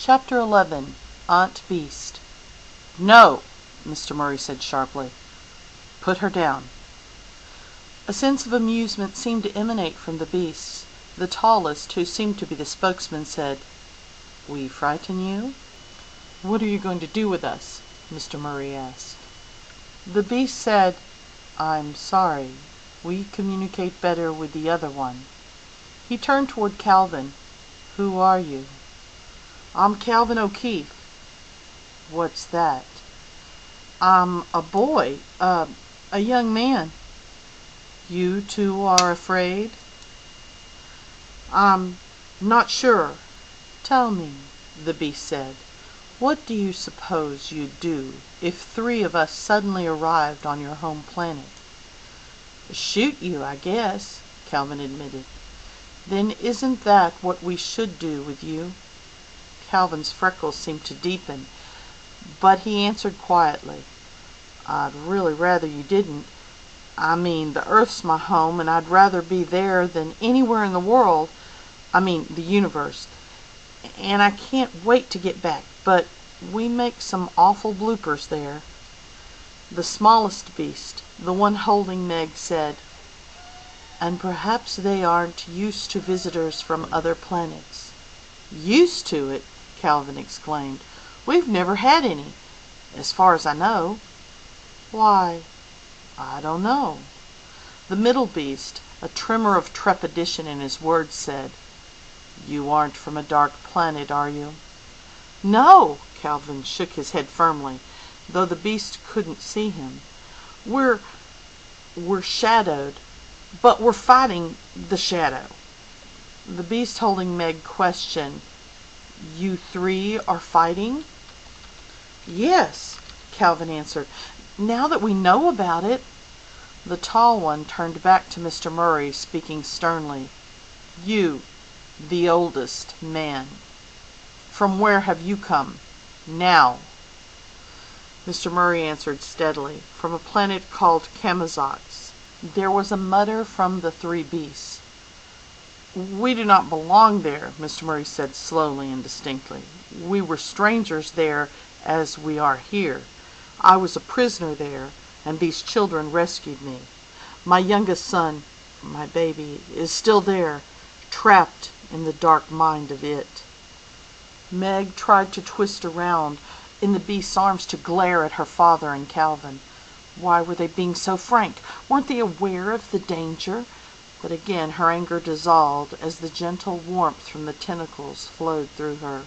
Chapter 11. Aunt Beast. "No!" Mr. Murray said sharply. "Put her down." A sense of amusement seemed to emanate from the beasts. The tallest, who seemed to be the spokesman, said, "We frighten you?" "What are you going to do with us?" Mr. Murray asked. The beast said, "I'm sorry. We communicate better with the other one." He turned toward Calvin. "Who are you?" "I'm Calvin O'Keefe." "What's that?" "I'm a boy, a young man." "You two are afraid?" "I'm not sure." "Tell me," the beast said, "what do you suppose you'd do if 3 of us suddenly arrived on your home planet?" "Shoot you, I guess," Calvin admitted. "Then isn't that what we should do with you?" Calvin's freckles seemed to deepen, but he answered quietly, "I'd really rather you didn't. I mean, the Earth's my home, and I'd rather be there than anywhere in the world, the universe. And I can't wait to get back, but we make some awful bloopers there." The smallest beast, the one holding Meg, said, "And perhaps they aren't used to visitors from other planets." "Used to it?" Calvin exclaimed. "We've never had any, as far as I know." "Why?" "I don't know." The middle beast, a tremor of trepidation in his words, said, "You aren't from a dark planet, are you?" "No!" Calvin shook his head firmly, though the beast couldn't see him. We're shadowed, but we're fighting the shadow." The beast holding Meg questioned, "You 3 are fighting?" "Yes," Calvin answered, "now that we know about it." The tall one turned back to Mr. Murray, speaking sternly. "You, the oldest man. From where have you come? Now." Mr. Murray answered steadily, "From a planet called Camazotz." There was a mutter from the 3 beasts. "We do not belong there," Mr. Murray said slowly and distinctly. "We were strangers there as we are here. I was a prisoner there, and these children rescued me. My youngest son, my baby, is still there, trapped in the dark mind of it." Meg tried to twist around in the beast's arms to glare at her father and Calvin. Why were they being so frank? Weren't they aware of the danger? But again her anger dissolved as the gentle warmth from the tentacles flowed through her.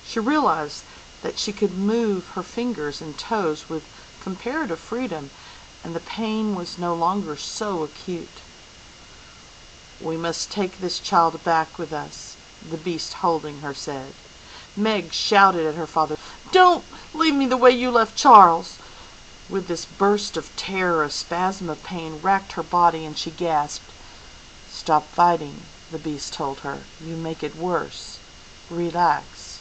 She realized that she could move her fingers and toes with comparative freedom, and the pain was no longer so acute. "We must take this child back with us," the beast holding her said. Meg shouted at her father, "Don't leave me the way you left Charles!" With this burst of terror, a spasm of pain racked her body, and she gasped. "Stop fighting," the beast told her. "You make it worse. Relax."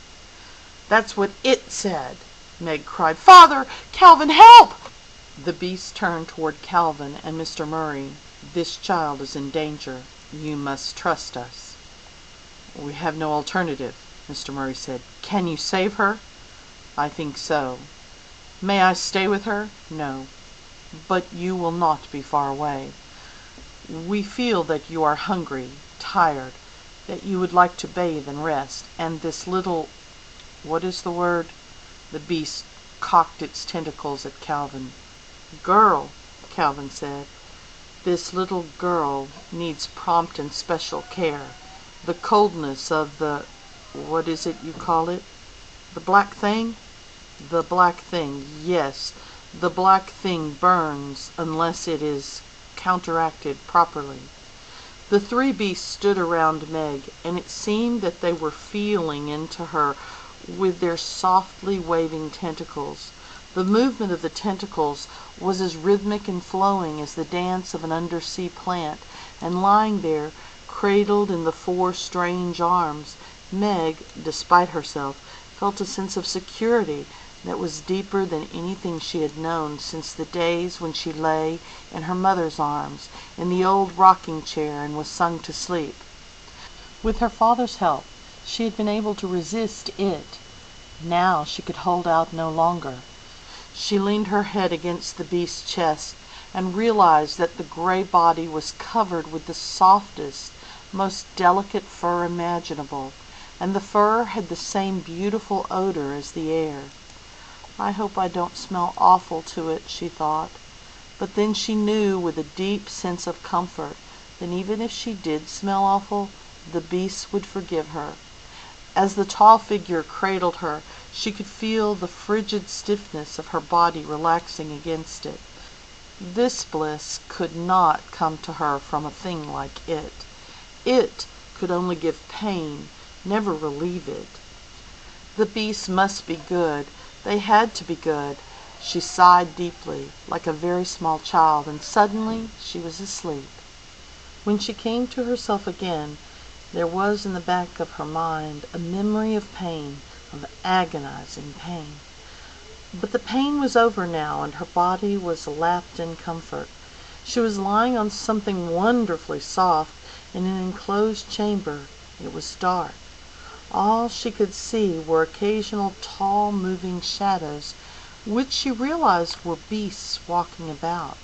"That's what it said!" Meg cried. "Father! Calvin, help!" The beast turned toward Calvin and Mr. Murray. "This child is in danger. You must trust us." "We have no alternative," Mr. Murray said. "Can you save her?" "I think so." "May I stay with her?" "No. But you will not be far away. We feel that you are hungry, tired, that you would like to bathe and rest, and this little— what is the word?" The beast cocked its tentacles at Calvin. "Girl," Calvin said. "This little girl needs prompt and special care. The coldness of the—what is it you call it? The black thing?" "The black thing, yes. The black thing burns unless it is counteracted properly." The 3 beasts stood around Meg, and it seemed that they were feeling into her with their softly waving tentacles. The movement of the tentacles was as rhythmic and flowing as the dance of an undersea plant, and lying there, cradled in the 4 strange arms, Meg, despite herself, felt a sense of security that was deeper than anything she had known since the days when she lay in her mother's arms in the old rocking chair and was sung to sleep. With her father's help, She had been able to resist it. Now she could hold out no longer. She leaned her head against the beast's chest and realized that the gray body was covered with the softest, most delicate fur imaginable, and the fur had the same beautiful odor as the air. "I hope I don't smell awful to it," she thought. But then she knew with a deep sense of comfort that even if she did smell awful, the beast would forgive her. As the tall figure cradled her, she could feel the frigid stiffness of her body relaxing against it. This bliss could not come to her from a thing like it. It could only give pain, never relieve it. The beasts must be good. They had to be good. She sighed deeply, like a very small child, and suddenly she was asleep. When she came to herself again, there was in the back of her mind a memory of pain, of agonizing pain. But the pain was over now, and her body was lapped in comfort. She was lying on something wonderfully soft in an enclosed chamber. It was dark. All she could see were occasional tall moving shadows, which she realized were beasts walking about.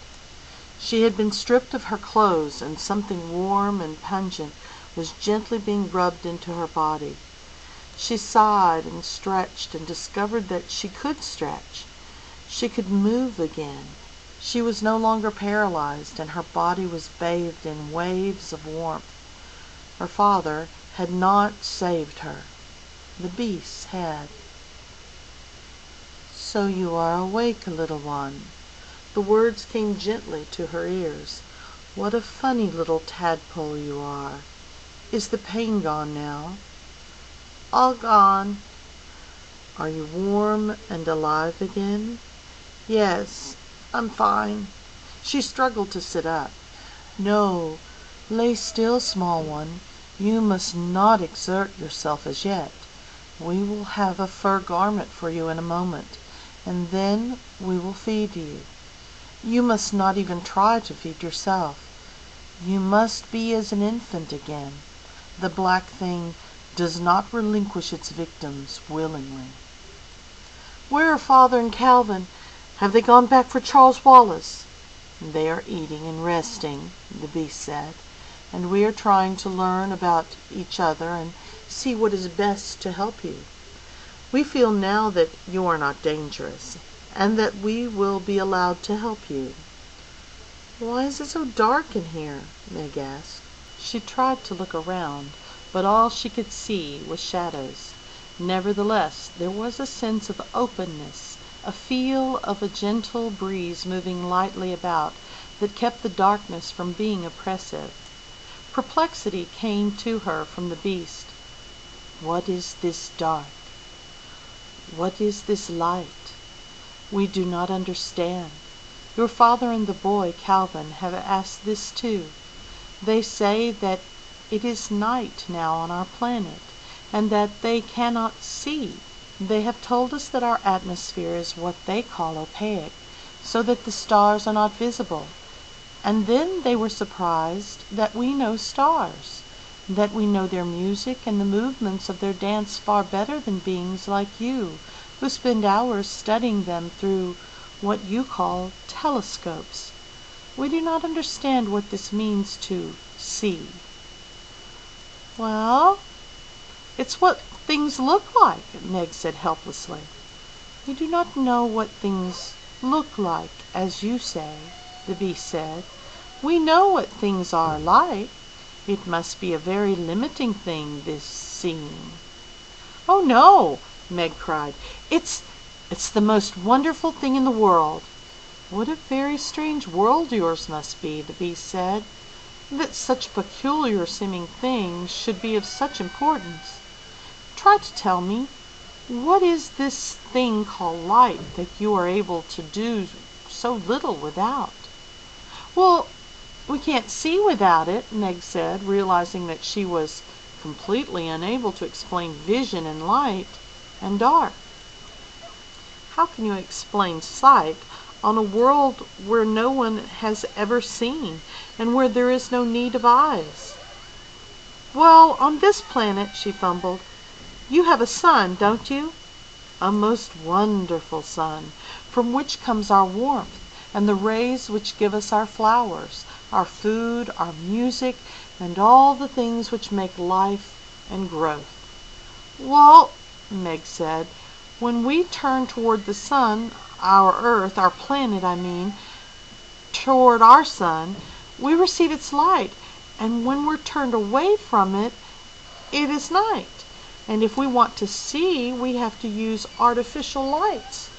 She had been stripped of her clothes, and something warm and pungent was gently being rubbed into her body. She sighed and stretched and discovered that she could stretch. She could move again. She was no longer paralyzed, and her body was bathed in waves of warmth. Her father had not saved her. The beasts had. "So you are awake, little one." The words came gently to her ears. "What a funny little tadpole you are. Is the pain gone now?" "All gone." "Are you warm and alive again?" "Yes, I'm fine." She struggled to sit up. "No, lay still, small one. You must not exert yourself as yet. We will have a fur garment for you in a moment, and then we will feed you. You must not even try to feed yourself. You must be as an infant again. The black thing does not relinquish its victims willingly." "Where are Father and Calvin? Have they gone back for Charles Wallace?" "They are eating and resting," the beast said, "and we are trying to learn about each other and see what is best to help you. We feel now that you are not dangerous, and that we will be allowed to help you." "Why is it so dark in here?" Meg asked. She tried to look around, but all she could see was shadows. Nevertheless, there was a sense of openness, a feel of a gentle breeze moving lightly about that kept the darkness from being oppressive. Perplexity came to her from the beast. What is this dark? What is this light? We do not understand. Your father and the boy, Calvin, have asked this too. They say that it is night now on our planet, and that they cannot see. They have told us that our atmosphere is what they call opaque, so that the stars are not visible. And then they were surprised that we know stars, that we know their music and the movements of their dance far better than beings like you, who spend hours studying them through what you call telescopes. We do not understand what this means to see." "Well, it's what things look like," Meg said helplessly. "We do not know what things look like, as you say," the beast said. "We know what things are like. It must be a very limiting thing, this seeing." "Oh, no!" Meg cried. It's the most wonderful thing in the world." "What a very strange world yours must be," the beast said, "that such peculiar seeming things should be of such importance. Try to tell me, what is this thing called light that you are able to do so little without?" "Well, we can't see without it," Meg said, realizing that she was completely unable to explain vision and light and dark. "How can you explain sight on a world where no one has ever seen, and where there is no need of eyes?" Well, on this planet, she fumbled, you have a sun, don't you? A most wonderful sun, from which comes our warmth, and the rays which give us our flowers, our food, our music, and all the things which make life and growth. Well, Meg said, when we turn toward the sun, our Earth, our planet, I mean, toward our sun, we receive its light, and when we're turned away from it, it is night. And if we want to see, we have to use artificial lights.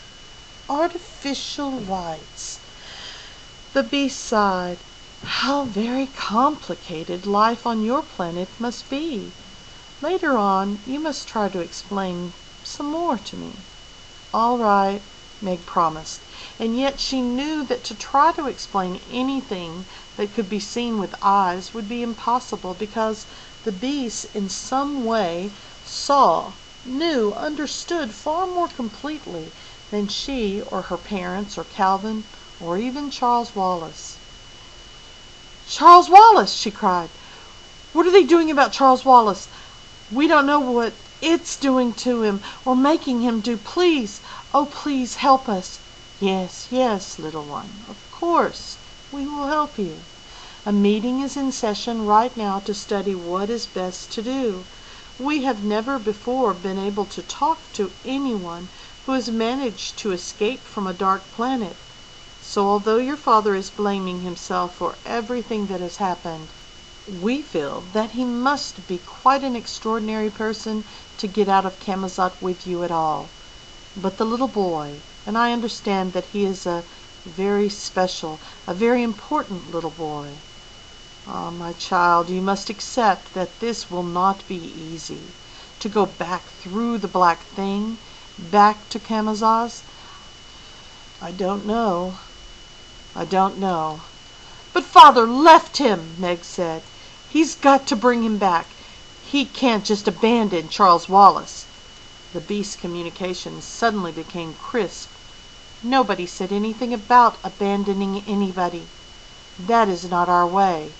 Artificial lights. The beast sighed. How very complicated life on your planet must be. Later on, you must try to explain some more to me. All right, Meg promised, and yet she knew that to try to explain anything that could be seen with eyes would be impossible, because the beast in some way saw, knew, understood far more completely than she or her parents or Calvin or even Charles Wallace. Charles Wallace, she cried. What are they doing about Charles Wallace? We don't know what it's doing to him or making him do. Please, oh please help us. Yes, yes, little one, of course we will help you. A meeting is in session right now to study what is best to do. We have never before been able to talk to anyone who has managed to escape from a dark planet. So although your father is blaming himself for everything that has happened, we feel that he must be quite an extraordinary person to get out of Camazot with you at all. But the little boy, and I understand that he is a very special, a very important little boy. Ah, my child, you must accept that this will not be easy. To go back through the black thing, back to Camazotz, I don't know. But father left him, Meg said. He's got to bring him back. He can't just abandon Charles Wallace. The beast's communication suddenly became crisp. Nobody said anything about abandoning anybody. That is not our way.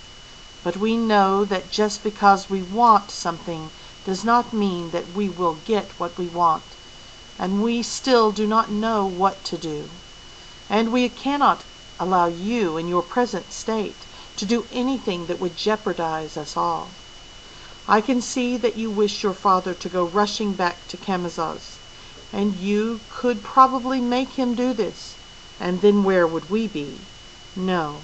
But we know that just because we want something does not mean that we will get what we want. And we still do not know what to do. And we cannot allow you in your present state to do anything that would jeopardize us all. I can see that you wish your father to go rushing back to Camazotz, and you could probably make him do this, and then where would we be? No,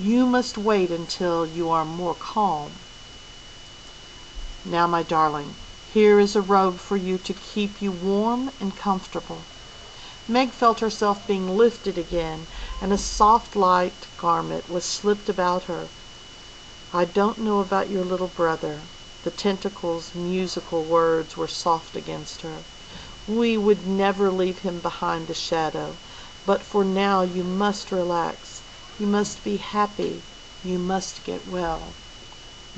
you must wait until you are more calm. Now, my darling, here is a robe for you to keep you warm and comfortable. Meg felt herself being lifted again, and a soft light garment was slipped about her. I don't know about your little brother. The tentacle's musical words were soft against her. We would never leave him behind the shadow, but for now you must relax. You must be happy. You must get well.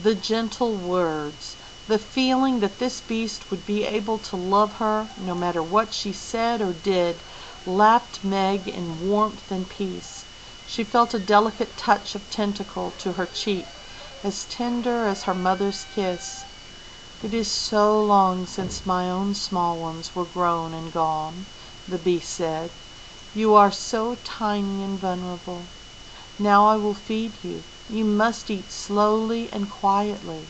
The gentle words, the feeling that this beast would be able to love her no matter what she said or did, lapped Meg in warmth and peace. She felt a delicate touch of tentacle to her cheek, as tender as her mother's kiss. It is so long since my own small ones were grown and gone, the beast said. You are so tiny and vulnerable. Now I will feed you. You must eat slowly and quietly.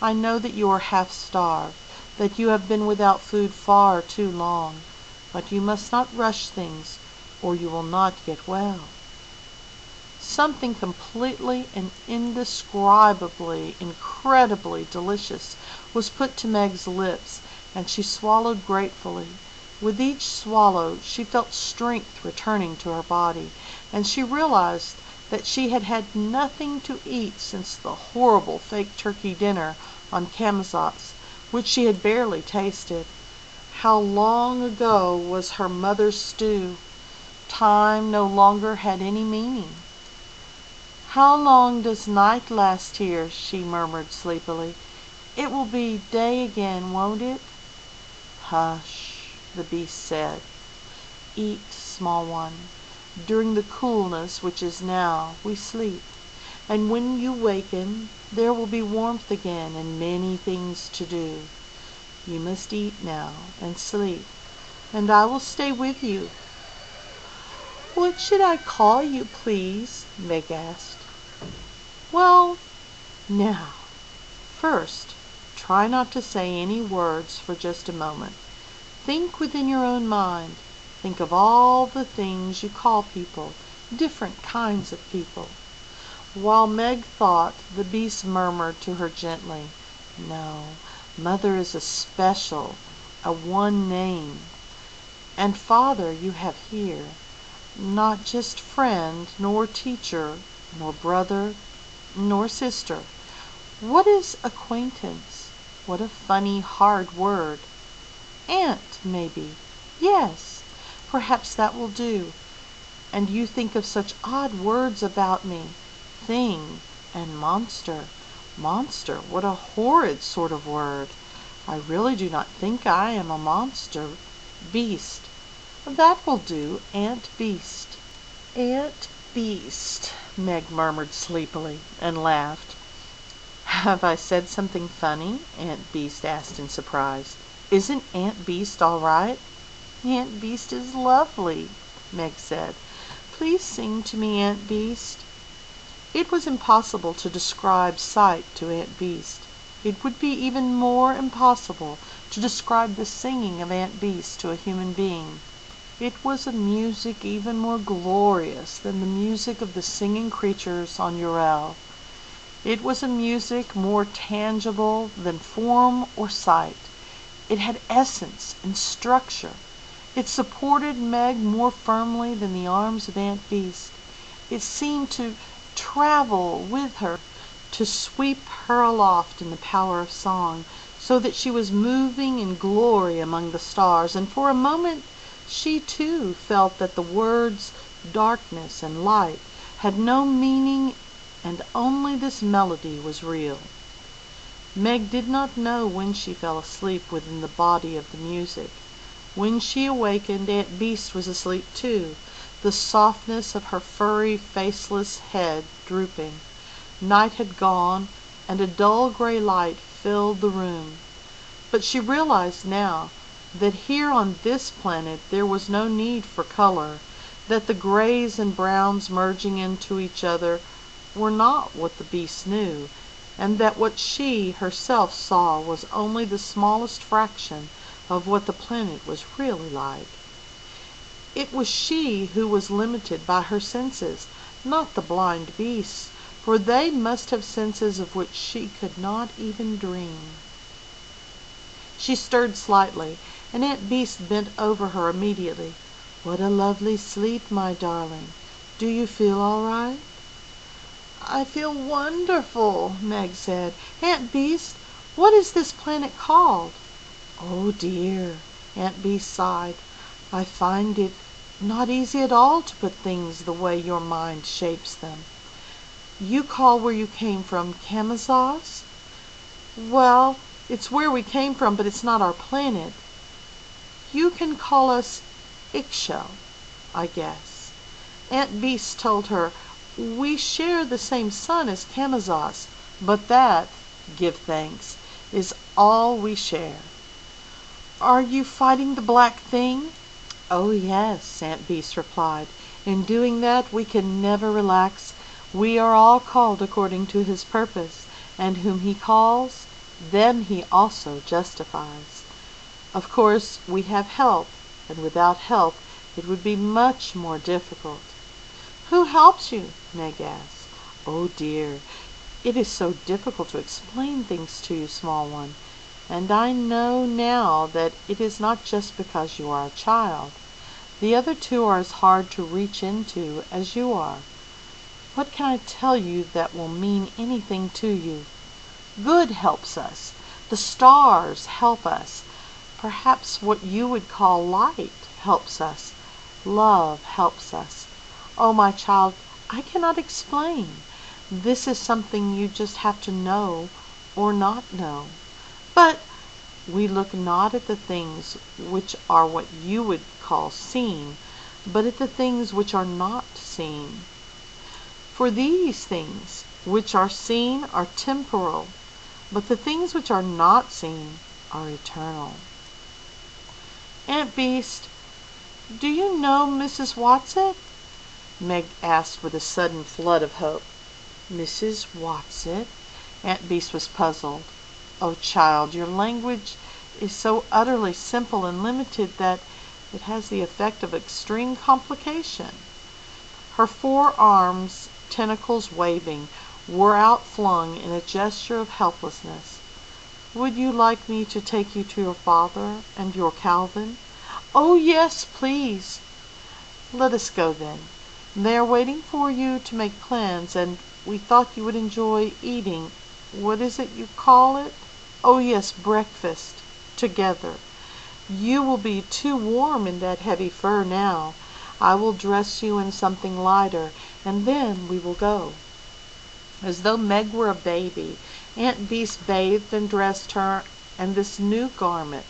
I know that you are half starved, that you have been without food far too long. But you must not rush things, or you will not get well. Something completely and indescribably, incredibly delicious was put to Meg's lips, and she swallowed gratefully. With each swallow she felt strength returning to her body, and she realized that she had had nothing to eat since the horrible fake turkey dinner on Camazotz, which she had barely tasted. How long ago was her mother's stew? Time no longer had any meaning. How long does night last here? She murmured sleepily. It will be day again, won't it? Hush, the beast said. Eat, small one. During the coolness which is now, we sleep. and when you waken, there will be warmth again and many things to do. You must eat now and sleep, and I will stay with you." "What should I call you, please?" Meg asked. "Well, now, first, try not to say any words for just a moment. Think within your own mind. Think of all the things you call people, different kinds of people." While Meg thought, the beast murmured to her gently, "No, Mother is a one name. And Father you have here, not just friend, nor teacher, nor brother, nor sister. What is acquaintance? What a funny, hard word. Aunt, maybe. Yes, perhaps that will do. And you think of such odd words about me. Thing and monster. Monster, what a horrid sort of word. I really do not think I am a monster. Beast. That will do, Aunt Beast." "Aunt Beast," Meg murmured sleepily, and laughed. "Have I said something funny?" Aunt Beast asked in surprise. "Isn't Aunt Beast all right?" "Aunt Beast is lovely," Meg said. "Please sing to me, Aunt Beast." It was impossible to describe sight to Aunt Beast. It would be even more impossible to describe the singing of Aunt Beast to a human being. It was a music even more glorious than the music of the singing creatures on Urel. It was a music more tangible than form or sight. It had essence and structure. It supported Meg more firmly than the arms of Aunt Beast. It seemed to travel with her, to sweep her aloft in the power of song, so that she was moving in glory among the stars, and for a moment she too felt that the words darkness and light had no meaning and only this melody was real. Meg did not know when she fell asleep within the body of the music. When she awakened, Aunt Beast was asleep too, the softness of her furry, faceless head drooping. Night had gone, and a dull gray light filled the room. But she realized now that here on this planet there was no need for color, that the grays and browns merging into each other were not what the beast knew, and that what she herself saw was only the smallest fraction of what the planet was really like. It was she who was limited by her senses, not the blind beasts, for they must have senses of which she could not even dream. She stirred slightly, and Aunt Beast bent over her immediately. "What a lovely sleep, my darling. Do you feel all right?" "I feel wonderful," Meg said. "Aunt Beast, what is this planet called?" "Oh dear," Aunt Beast sighed. "I find it not easy at all to put things the way your mind shapes them. You call where you came from Camazaz? Well, it's where we came from, but it's not our planet. You can call us Ixchel, I guess." Aunt Beast told her, "We share the same sun as Camazaz, but that, give thanks, is all we share." "Are you fighting the black thing?" "Oh yes," Aunt Beast replied. "In doing that we can never relax. We are all called according to his purpose, and whom he calls, them he also justifies. Of course we have help, and without help it would be much more difficult." "Who helps you?" Meg asked. "Oh dear, it is so difficult to explain things to you, small one. And I know now that it is not just because you are a child. The other two are as hard to reach into as you are. What can I tell you that will mean anything to you? Good helps us. The stars help us. Perhaps what you would call light helps us. Love helps us. Oh, my child, I cannot explain. This is something you just have to know or not know. But we look not at the things which are what you would call seen, but at the things which are not seen. For these things which are seen are temporal, but the things which are not seen are eternal. Aunt Beast, do you know Mrs. Watson? Meg asked with a sudden flood of hope. Mrs. Watson? Aunt Beast was puzzled. Oh, child, your language is so utterly simple and limited that it has the effect of extreme complication. Her 4 arms, tentacles waving, were outflung in a gesture of helplessness. Would you like me to take you to your father and your Calvin? Oh, yes, please. Let us go then. They are waiting for you to make plans, and we thought you would enjoy eating, what is it you call it? Oh, yes, breakfast, together. You will be too warm in that heavy fur now. I will dress you in something lighter, and then we will go. As though Meg were a baby, Aunt Beast bathed and dressed her, and this new garment,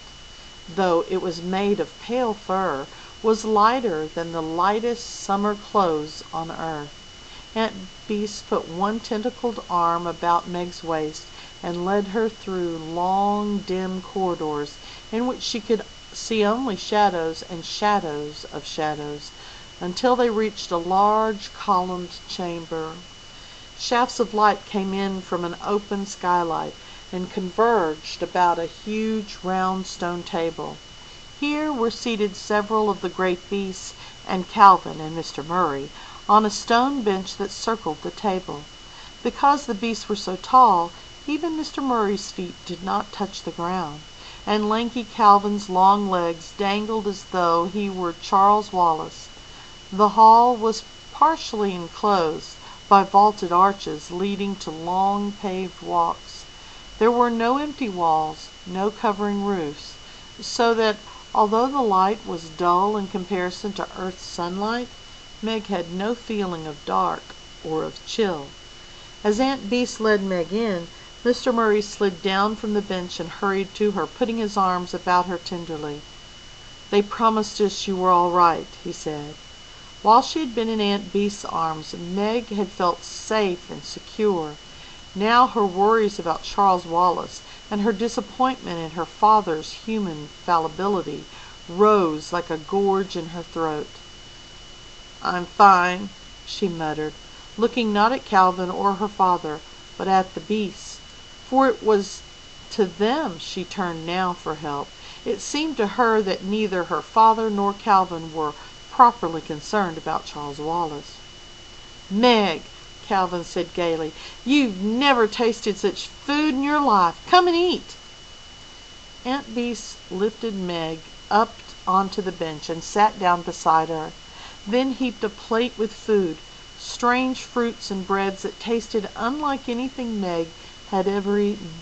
though it was made of pale fur, was lighter than the lightest summer clothes on earth. Aunt Beast put one tentacled arm about Meg's waist and led her through long, dim corridors in which she could see only shadows and shadows of shadows, until they reached a large columned chamber. Shafts of light came in from an open skylight and converged about a huge round stone table. Here were seated several of the great beasts and Calvin and Mr. Murray on a stone bench that circled the table. Because the beasts were so tall, even Mr. Murray's feet did not touch the ground, and lanky Calvin's long legs dangled as though he were Charles Wallace. The hall was partially enclosed by vaulted arches leading to long paved walks. There were no empty walls, no covering roofs, so that although the light was dull in comparison to Earth's sunlight, Meg had no feeling of dark or of chill. As Aunt Beast led Meg in, Mr. Murray slid down from the bench and hurried to her, putting his arms about her tenderly. "They promised us you were all right," he said. While she had been in Aunt Beast's arms, Meg had felt safe and secure. Now her worries about Charles Wallace and her disappointment in her father's human fallibility rose like a gorge in her throat. "I'm fine," she muttered, looking not at Calvin or her father, but at the beasts, for it was to them she turned now for help. It seemed to her that neither her father nor Calvin were properly concerned about Charles Wallace. "Meg," Calvin said gaily, "you've never tasted such food in your life. Come and eat." Aunt Beast lifted Meg up onto the bench and sat down beside her, then heaped a plate with food, strange fruits and breads that tasted unlike anything Meg had ever eaten.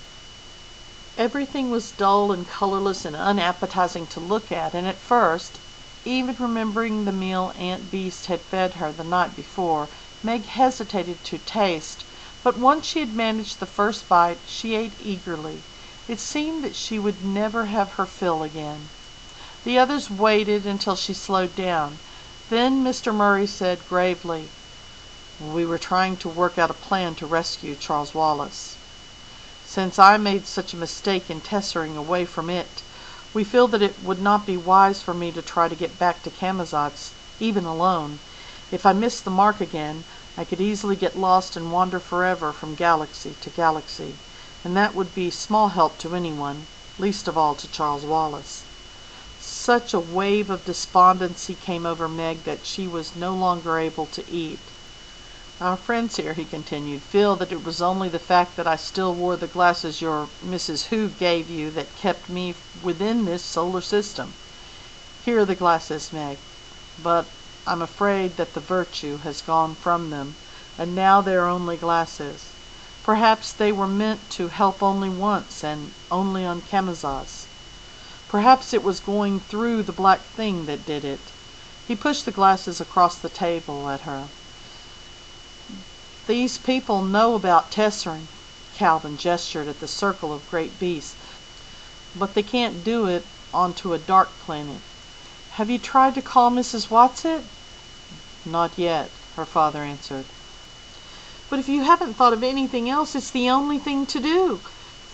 Everything was dull and colorless and unappetizing to look at, and at first, even remembering the meal Aunt Beast had fed her the night before, Meg hesitated to taste, but once she had managed the first bite, she ate eagerly. It seemed that she would never have her fill again. The others waited until she slowed down. Then Mr. Murray said gravely, "We were trying to work out a plan to rescue Charles Wallace. Since I made such a mistake in tessering away from it, we feel that it would not be wise for me to try to get back to Camazotz, even alone. If I missed the mark again, I could easily get lost and wander forever from galaxy to galaxy, and that would be small help to anyone, least of all to Charles Wallace." Such a wave of despondency came over Meg that she was no longer able to eat. "Our friends here," he continued, "feel that it was only the fact that I still wore the glasses your Mrs. Who gave you that kept me within this solar system. Here are the glasses, Meg, but I'm afraid that the virtue has gone from them, and now they are only glasses. Perhaps they were meant to help only once, and only on Camazotz. Perhaps it was going through the black thing that did it." He pushed the glasses across the table at her. "These people know about tessering," Calvin gestured at the circle of great beasts, "but they can't do it onto a dark planet. Have you tried to call Mrs. Watson?" "Not yet," her father answered. But if you haven't thought of anything else, it's the only thing to do.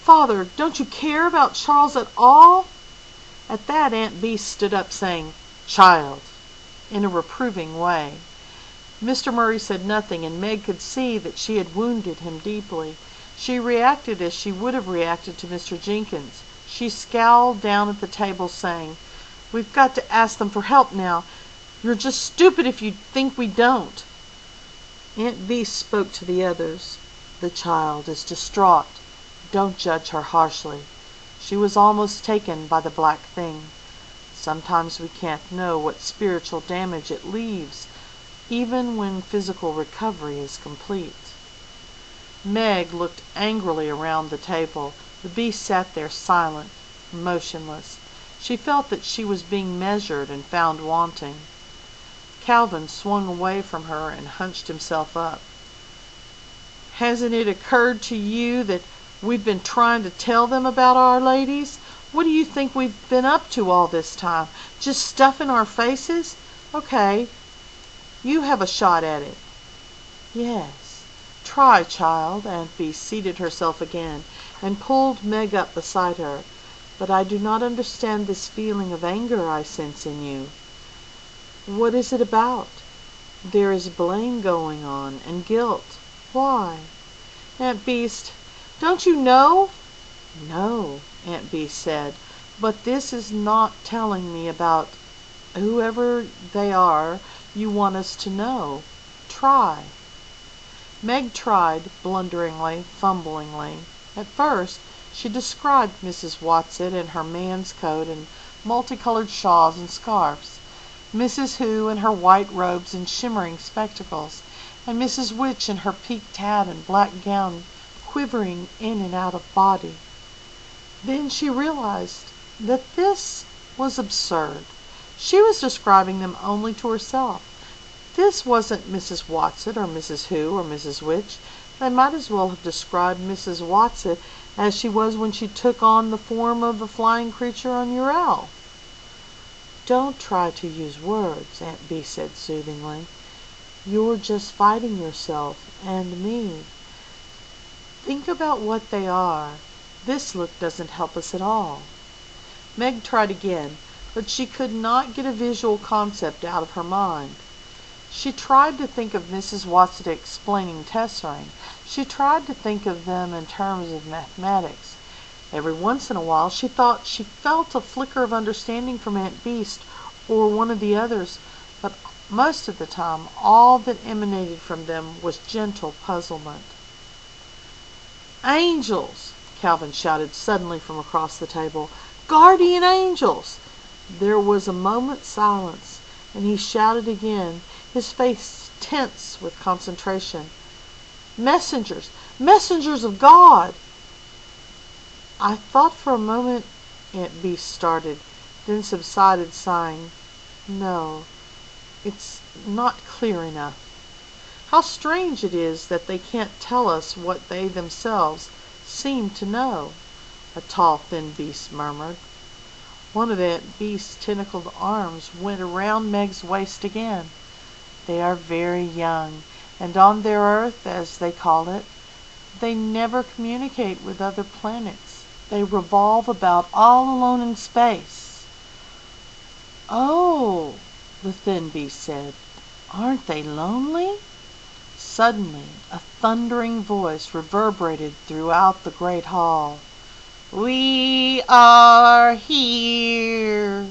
Father, don't you care about Charles at all?" At that Aunt Beast stood up, saying, "Child," in a reproving way. Mr. Murray said nothing, and Meg could see that she had wounded him deeply. She reacted as she would have reacted to Mr. Jenkins. She scowled down at the table, saying, "We've got to ask them for help now. You're just stupid if you think we don't." Aunt Beast spoke to the others. "The child is distraught. Don't judge her harshly. She was almost taken by the black thing. Sometimes we can't know what spiritual damage it leaves, even when physical recovery is complete." Meg looked angrily around the table. The beast sat there silent, motionless. She felt that she was being measured and found wanting. Calvin swung away from her and hunched himself up. "Hasn't it occurred to you that we've been trying to tell them about Our Ladies? What do you think we've been up to all this time? Just stuffing our faces? Okay, you have a shot at it." "Yes, try, child." Aunt Bee seated herself again and pulled Meg up beside her. "But I do not understand this feeling of anger I sense in you. What is it about? There is blame going on, and guilt. Why?" "Aunt Beast, don't you know?" "No," Aunt Beast said, "but this is not telling me about whoever they are you want us to know. Try." Meg tried, blunderingly, fumblingly. At first she described Mrs. Watson in her man's coat and multicolored shawls and scarfs, Mrs. Who in her white robes and shimmering spectacles, and Mrs. Witch in her peaked hat and black gown quivering in and out of body. Then she realized that this was absurd. She was describing them only to herself. This wasn't Mrs. Watson or Mrs. Who or Mrs. Witch. They might as well have described Mrs. Watson as she was when she took on the form of the flying creature on Uriel. "Don't try to use words," Aunt Bee said soothingly. "You're just fighting yourself and me. Think about what they are. This look doesn't help us at all." Meg tried again, but she could not get a visual concept out of her mind. She tried to think of Mrs. Watson explaining tessering. She tried to think of them in terms of mathematics. Every once in a while she thought she felt a flicker of understanding from Aunt Beast or one of the others, but most of the time all that emanated from them was gentle puzzlement. "Angels!" Calvin shouted suddenly from across the table. "Guardian angels!" There was a moment's silence, and he shouted again, his face tense with concentration. "Messengers! Messengers of God!" "I thought for a moment," Aunt Beast started, then subsided, sighing. "No, it's not clear enough. How strange it is that they can't tell us what they themselves seem to know," a tall, thin beast murmured. One of Aunt Beast's tentacled arms went around Meg's waist again. "They are very young, and on their Earth, as they call it, they never communicate with other planets. They revolve about all alone in space." "Oh," the thin beast said, "aren't they lonely?" Suddenly a thundering voice reverberated throughout the great hall. "We are here!